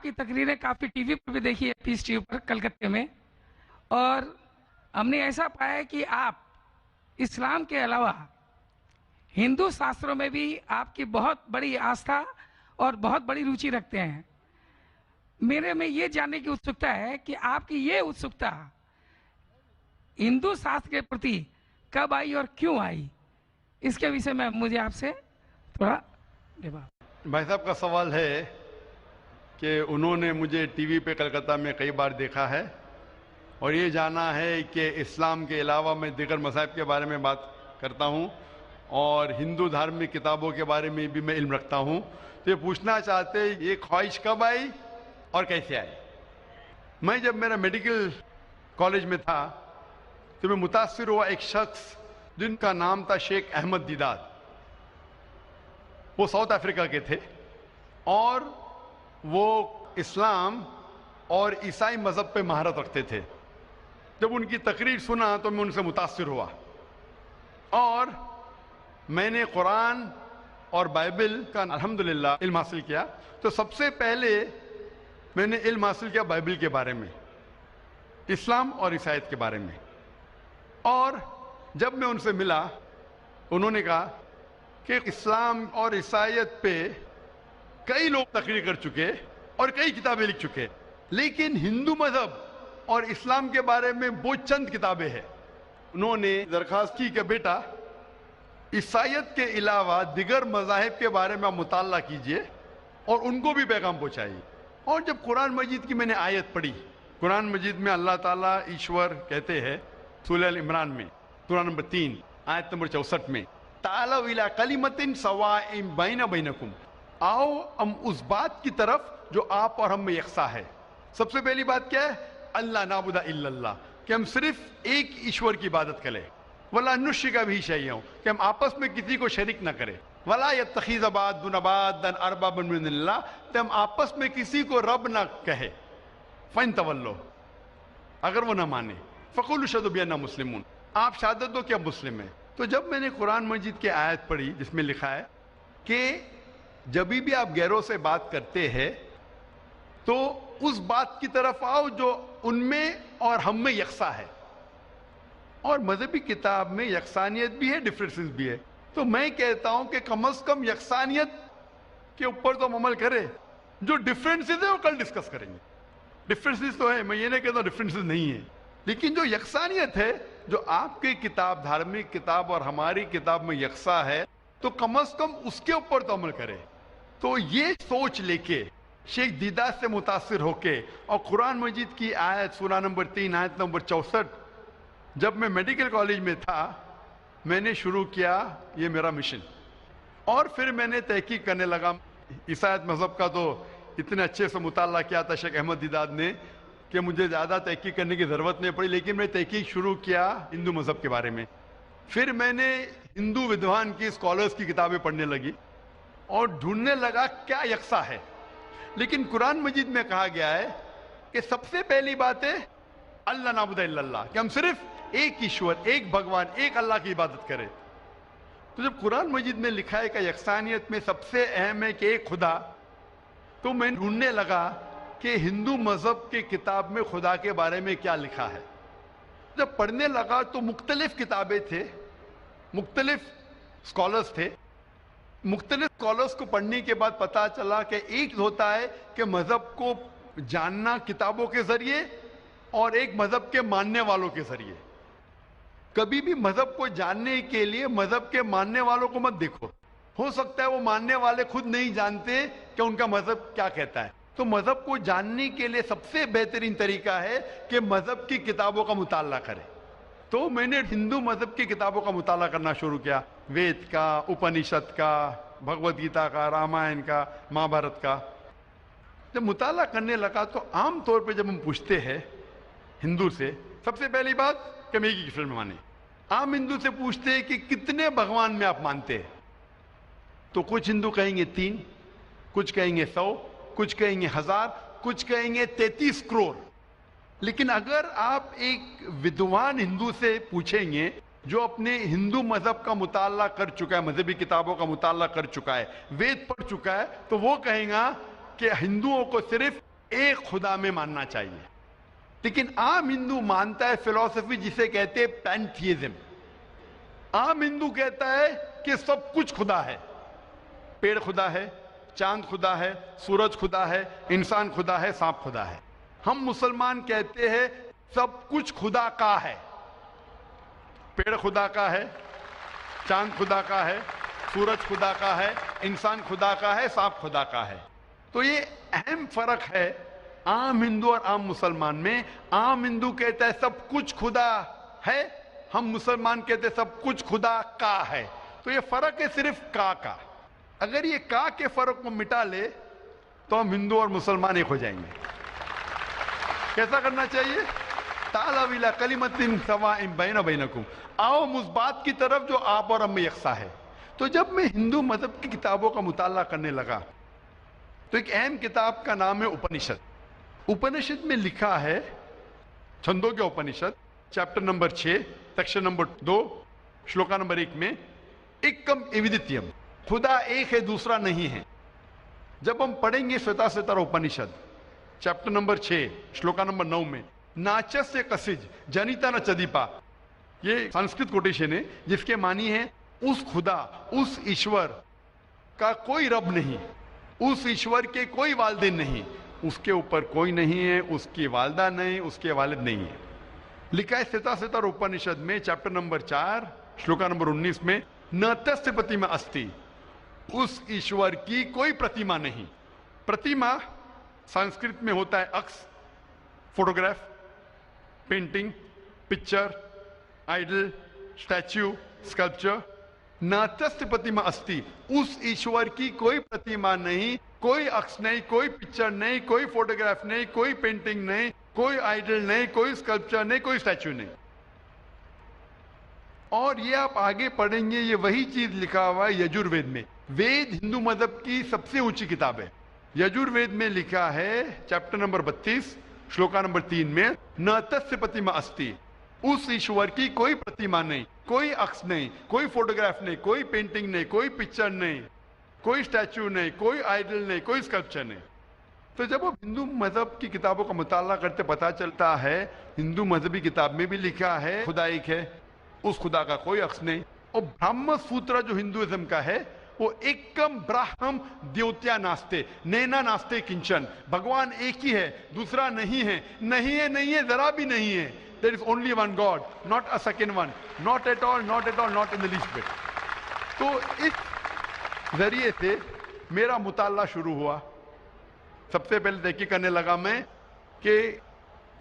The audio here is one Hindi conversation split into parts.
आपकी तकरीरें काफ़ी टीवी पर भी देखी है, पीस टीवी पर कलकत्ते में, और हमने ऐसा पाया है कि आप इस्लाम के अलावा हिंदू शास्त्रों में भी आपकी बहुत बड़ी आस्था और बहुत बड़ी रुचि रखते हैं। मेरे में ये जानने की उत्सुकता है कि आपकी ये उत्सुकता हिंदू शास्त्र के प्रति कब आई और क्यों आई, इसके विषय में मुझे आपसे थोड़ा जवाब। भाई साहब का सवाल है कि उन्होंने मुझे टीवी पे कलकत्ता में कई बार देखा है और ये जाना है कि इस्लाम के अलावा मैं दीगर मज़ाहिब के बारे में बात करता हूँ और हिंदू धार्मिक किताबों के बारे में भी मैं इल्म रखता हूँ। तो ये पूछना चाहते ये ख्वाहिश कब आई और कैसे आई। मैं जब मेरा मेडिकल कॉलेज में था तो मैं मुतासिर हुआ एक शख्स जिनका नाम था शेख अहमद दीदाद। वो साउथ अफ्रीका के थे और वो इस्लाम और ईसाई मज़हब पे महारत रखते थे। जब उनकी तकरीर सुना तो मैं उनसे मुतासिर हुआ और मैंने कुरान और बाइबल का अल्हम्दुलिल्लाह इल्म हासिल किया। तो सबसे पहले मैंने इल्म हासिल किया बाइबल के बारे में, इस्लाम और ईसाईयत के बारे में। और जब मैं उनसे मिला उन्होंने कहा कि इस्लाम और ईसाईयत पे कई लोग तकरीर कर चुके और कई किताबें लिख चुके, लेकिन हिंदू मजहब और इस्लाम के बारे में वो चंद किताबें हैं। उन्होंने दरखास्त की कि बेटा ईसाईयत के अलावा दिगर मज़ाहिब के बारे में आप मुताला कीजिए और उनको भी पैगाम पहुंचाइए। और जब कुरान मजीद की मैंने आयत पढ़ी, कुरान मजीद में अल्लाह ताला ईश्वर कहते हैं सूरह अल इमरान में सूरह नंबर 3 आयत नंबर 64 में, तालव इला कलिमतिन सवाइम बैना बैनकुम, आओ हम उस बात की तरफ जो आप और हम में यकसा है। सबसे पहली बात क्या है? अल्लाह नाबुदा इल्लल्लाह, कि हम सिर्फ एक ईश्वर की इबादत करें। वला नुश्रिका भी शैय्यन, कि हम आपस में किसी को शरीक न करें। वला यत्तखिज़ बादुना बादन अरबाबन मिनल्लाह, कि हम आपस में किसी को रब ना कहे। फइन तवल्लो, अगर वो ना माने, फ़क़ूलू शहदू बिअन्ना मुस्लिमून, आप शहादत दो कि आप मुस्लिम हैं। तो जब मैंने कुरान मजीद की आयत पढ़ी जिसमें लिखा है कि जब भी आप गैरों से बात करते हैं तो उस बात की तरफ आओ जो उनमें और हम में यकसा है, और मजहबी किताब में यकसानियत भी है, डिफरेंसेस भी है। तो मैं कहता हूं कि कम से कम यकसानियत के ऊपर तो हम अमल करें, जो डिफरेंसेस है वो कल डिस्कस करेंगे। डिफरेंसेस तो है, मैं ये नहीं कहता डिफरेंसेस नहीं है, लेकिन जो यकसानियत है, जो आपकी किताब धार्मिक किताब और हमारी किताब में यकसा है, तो कम से कम उसके ऊपर तो अमल करें। तो ये सोच लेके शेख दीदार से मुतासिर होके और कुरान मजीद की आयत सूरह नंबर 3 आयत नंबर 64 जब मैं मेडिकल कॉलेज में था मैंने शुरू किया ये मेरा मिशन। और फिर मैंने तहकीक करने लगा। ईसाईयत मज़हब का तो इतने अच्छे से मुताला किया था शेख अहमद दीदार ने कि मुझे ज़्यादा तहकीक करने की ज़रूरत नहीं पड़ी, लेकिन मैं तहकीक शुरू किया हिंदू मज़हब के बारे में। फिर मैंने हिंदू विद्वान की स्कॉलर्स की किताबें पढ़ने लगी और ढूंढने लगा क्या यकसा है। लेकिन कुरान मजीद में कहा गया है कि सबसे पहली बात है अल्लाह नाबुदा इल्लल्लाह, कि हम सिर्फ एक ईश्वर, एक भगवान, एक अल्लाह की इबादत करें। तो जब कुरान मजीद में लिखा है कि यकसानियत में सबसे अहम है कि एक खुदा, तो मैं ढूंढने लगा कि हिंदू मजहब के किताब में खुदा के बारे में क्या लिखा है। जब पढ़ने लगा तो मुख्तलिफ किताबें थे, मुख्तलिफ स्कॉलर्स थे। मुख्तलिफ स्कॉलर्स को पढ़ने के बाद पता चला कि एक होता है कि मजहब को जानना किताबों के जरिए और एक मजहब के मानने वालों के जरिए। कभी भी मजहब को जानने के लिए मजहब के मानने वालों को मत देखो, हो सकता है वो मानने वाले खुद नहीं जानते कि उनका मजहब क्या कहता है। तो मजहब को जानने के लिए सबसे बेहतरीन तरीका है कि मजहब की किताबों का मुताला करें। तो मैंने हिंदू मजहब की किताबों का मुताला करना शुरू किया, वेद का, उपनिषद का, भगवद गीता का, रामायण का, महाभारत का। जब मुताला करने लगा तो आम तौर पे जब हम पूछते हैं हिंदू से, सबसे पहली बात कि हम एक ही ईश्वर में माने। आम हिंदू से पूछते हैं कि कितने भगवान में आप मानते हैं, तो कुछ हिंदू कहेंगे 3, कुछ कहेंगे 100, कुछ कहेंगे 1000, कुछ कहेंगे 33 करोड़। लेकिन अगर आप एक विद्वान हिंदू से पूछेंगे जो अपने हिंदू मजहब का मुताला कर चुका है, मजहबी किताबों का मुताला कर चुका है, वेद पढ़ चुका है, तो वो कहेगा कि हिंदुओं को सिर्फ एक खुदा में मानना चाहिए। लेकिन आम हिंदू मानता है फिलॉसफी जिसे कहते हैं पैंथियज्म। आम हिंदू कहता है कि सब कुछ खुदा है, पेड़ खुदा है, चांद खुदा है, सूरज खुदा है, इंसान खुदा है, सांप खुदा है। हम मुसलमान कहते हैं सब कुछ खुदा का है, पेड़ खुदा का है, चांद खुदा का है, सूरज खुदा का है, इंसान खुदा का है, सांप खुदा का है। तो ये अहम फर्क है आम हिंदू और आम मुसलमान में। आम हिंदू कहता है सब कुछ खुदा है, हम मुसलमान कहते हैं सब कुछ खुदा का है। तो ये फर्क है सिर्फ का। अगर ये का के फर्क को मिटा ले तो हम हिंदू और मुसलमान एक हो जाएंगे। कैसा करना चाहिए? तालाविला कलिमतिन सवाइन बैना बैनकुम, आओ उस बात की तरफ जो आप और हम में यकसा है। तो जब मैं हिंदू मजहब की किताबों का मुताला करने लगा तो एक अहम किताब का नाम है उपनिषद। उपनिषद में लिखा है, Chandogya Upanishad, chapter number 6, section number 2, shloka number 1 में, एकम एविदित्यम, खुदा एक है, दूसरा नहीं है। जब हम पढ़ेंगे श्वेताश्वेतर उपनिषद चैप्टर नंबर 6 श्लोका नंबर 9 में, नाचस्य कसिज जनिता न चदीपा, ये संस्कृत कोटेशन है जिसके मानी है उस खुदा, उस ईश्वर का कोई रब नहीं, उस ईश्वर के कोई वालिदैन नहीं, उसके ऊपर कोई नहीं है, उसकी वालदा नहीं, उसके वालिद नहीं है। लिखा है श्वेताश्वेतर उपनिषद में चैप्टर नंबर 4 श्लोका नंबर 19 में, न तस्य प्रतिमा अस्ति, उस ईश्वर की कोई प्रतिमा नहीं। प्रतिमा संस्कृत में होता है अक्स, photograph, painting, picture, idol, statue, sculpture. न तस्य प्रतिमा अस्ति, उस ईश्वर की कोई प्रतिमा नहीं, कोई अक्स नहीं, कोई पिक्चर नहीं, कोई फोटोग्राफ नहीं, कोई पेंटिंग नहीं, कोई आइडल नहीं, कोई स्कल्पचर नहीं, कोई स्टैच्यू नहीं। और ये आप आगे पढ़ेंगे, ये वही चीज लिखा हुआ है यजुर्वेद में। वेद हिंदू मजहब की सबसे ऊंची किताब है। यजुर्वेद में लिखा है चैप्टर नंबर 32 श्लोका नंबर 3 में, न तस्य प्रतिमा अस्ति, उस ईश्वर की कोई प्रतिमा नहीं, कोई अक्स नहीं, कोई फोटोग्राफ नहीं, कोई पेंटिंग नहीं, कोई पिक्चर नहीं, कोई स्टैच्यू नहीं, कोई आइडल नहीं, कोई स्कल्पचर नहीं। तो जब हम हिंदू मजहब की किताबों का मुताला करते पता चलता है हिंदू मजहबी किताब में भी लिखा है खुदा एक है, उस खुदा का कोई अक्स नहीं। और ब्राह्म सूत्र जो हिंदुइज्म का है वो एकम ब्राह्म द्योत्या नास्ते नैना नास्ते किंचन, भगवान एक ही है, दूसरा नहीं है, नहीं है, नहीं है, जरा भी नहीं है। There is only one god, not a second one, not at all, not at all, not in the least bit. तो इस जरिए से मेरा मुताला शुरू हुआ। सबसे पहले तहकीक करने लगा मैं कि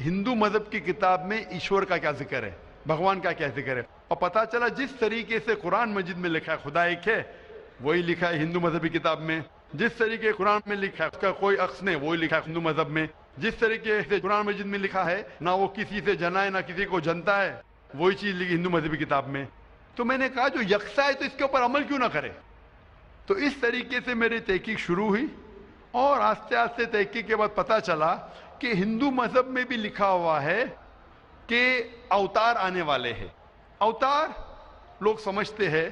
हिंदू मजहब की किताब में ईश्वर का क्या जिक्र है, भगवान का क्या जिक्र है। और पता चला जिस तरीके से कुरान मजिद में लिखा है खुदा एक है, वही लिखा है हिंदू मजहबी किताब में। जिस तरीके कुरान में लिखा है उसका कोई अक्स नहीं, वही लिखा है हिंदू मजहब में। जिस तरीके से कुरान मजिद में लिखा है ना वो किसी से जना है ना किसी को जनता है, वही चीज लिखी हिंदू मजहबी किताब में। तो मैंने कहा जो यकसा है तो इसके ऊपर अमल क्यों ना करे। तो इस तरीके से मेरी तहकीक शुरू हुई और आस्ते आस्ते तहकीक के बाद पता चला कि हिंदू मजहब में भी लिखा हुआ है कि अवतार आने वाले हैं। अवतार लोग समझते हैं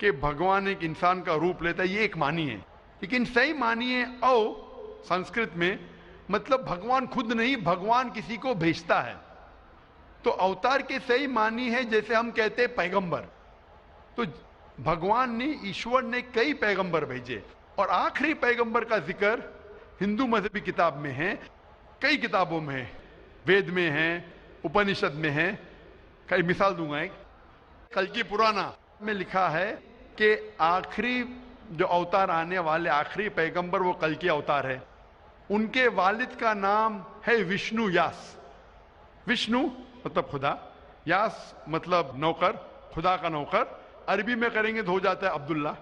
कि भगवान एक इंसान का रूप लेता है, ये एक मानी है, लेकिन सही मानी है संस्कृत में मतलब भगवान खुद नहीं, भगवान किसी को भेजता है। तो अवतार के सही मानी है जैसे हम कहते हैं पैगंबर। तो भगवान ने, ईश्वर ने कई पैगंबर भेजे और आखिरी पैगंबर का जिक्र हिंदू मजहबी किताब में है, कई किताबों में है, वेद में है, उपनिषद में है। कई मिसाल दूंगा एक, कल्कि पुराना में लिखा है कि आखिरी जो अवतार आने वाले आखिरी पैगंबर वो कल्कि अवतार है। उनके वालिद का नाम है विष्णु यास। विष्णु मतलब खुदा, यास मतलब नौकर, खुदा का नौकर। अरबी में करेंगे तो हो जाता है अब्दुल्ला,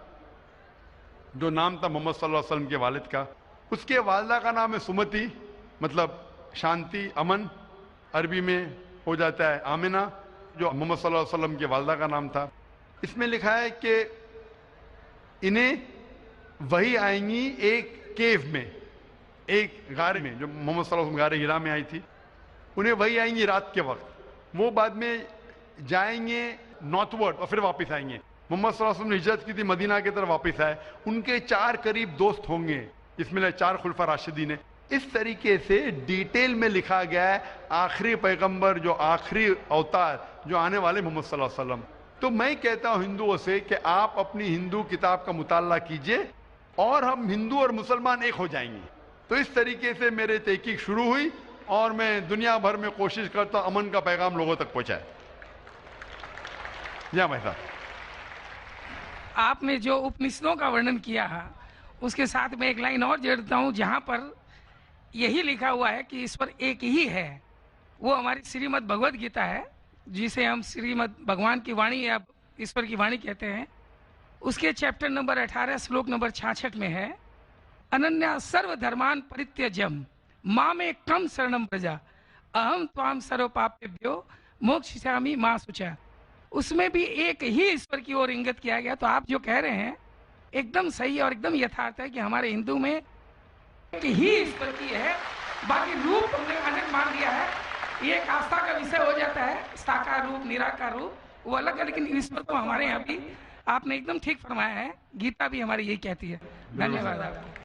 जो नाम था मोहम्मद सल्लल्लाहु अलैहि वसल्लम के वालिद का। उसके वालिदा का नाम है सुमति, मतलब शांति, अमन। अरबी में हो जाता है आमिना, जो मोहम्मद सल्लल्लाहु अलैहि वसल्लम के वालिदा का नाम था। इसमें लिखा है कि इन्हें वही आएंगी एक केव में, एक गारे में, जो मोहम्मद सल्लल्लाहु अलैहि वसल्लम गारे हिरा में आई थी। उन्हें वही आएंगी रात के वक्त, वो बाद में जाएंगे नॉर्थवर्ड और फिर वापस आएंगे। मोहम्मद सल्लल्लाहु अलैहि वसल्लम ने हिजरत की थी, मदीना की तरफ वापस आए। उनके 4 करीब दोस्त होंगे, इसमें 4 खुलफा राशिदीन है। इस तरीके से डिटेल में लिखा गया है आखिरी पैगंबर, जो आखिरी अवतार जो आने वाले मोहम्मद सल्लल्लाहु अलैहि वसल्लम। तो मैं कहता हूं हिंदुओं से कि आप अपनी हिंदू किताब का मुताला कीजिए और हम हिंदू और मुसलमान एक हो जाएंगे। तो इस तरीके से मेरे तहकीक शुरू हुई और मैं दुनिया भर में कोशिश करता हूं अमन का पैगाम लोगों तक पहुंचाए। जी भाई साहब, आपने जो उपनिषदों का वर्णन किया है उसके साथ में एक लाइन और जोड़ता हूँ, जहाँ पर यही लिखा हुआ है कि ईश्वर एक ही है। वो हमारी श्रीमद् भगवद गीता है, जिसे हम श्रीमद् भगवान की वाणी या ईश्वर की वाणी कहते हैं। उसके चैप्टर नंबर 18 श्लोक नंबर 66 में है, अनन्या सर्व धर्मान परित्यज्यम मामे कम शरणम प्रजा अहम त्वाम सर्व पापेभ्यो मोक्षयिष्यामि मा शुचा। उसमें भी एक ही ईश्वर की ओर इंगित किया गया। तो आप जो कह रहे हैं एकदम सही और एकदम यथार्थ है कि हमारे हिंदू में एक ही ईश्वर की है, बाकी रूप हमने अनेक मान लिया है। ये एक आस्था का विषय हो जाता है, साकार रूप निराकार रूप वो अलग है, लेकिन ईश्वर तो हमारे यहाँ भी आपने एकदम ठीक फरमाया है। गीता भी हमारी यही कहती है। धन्यवाद आपका।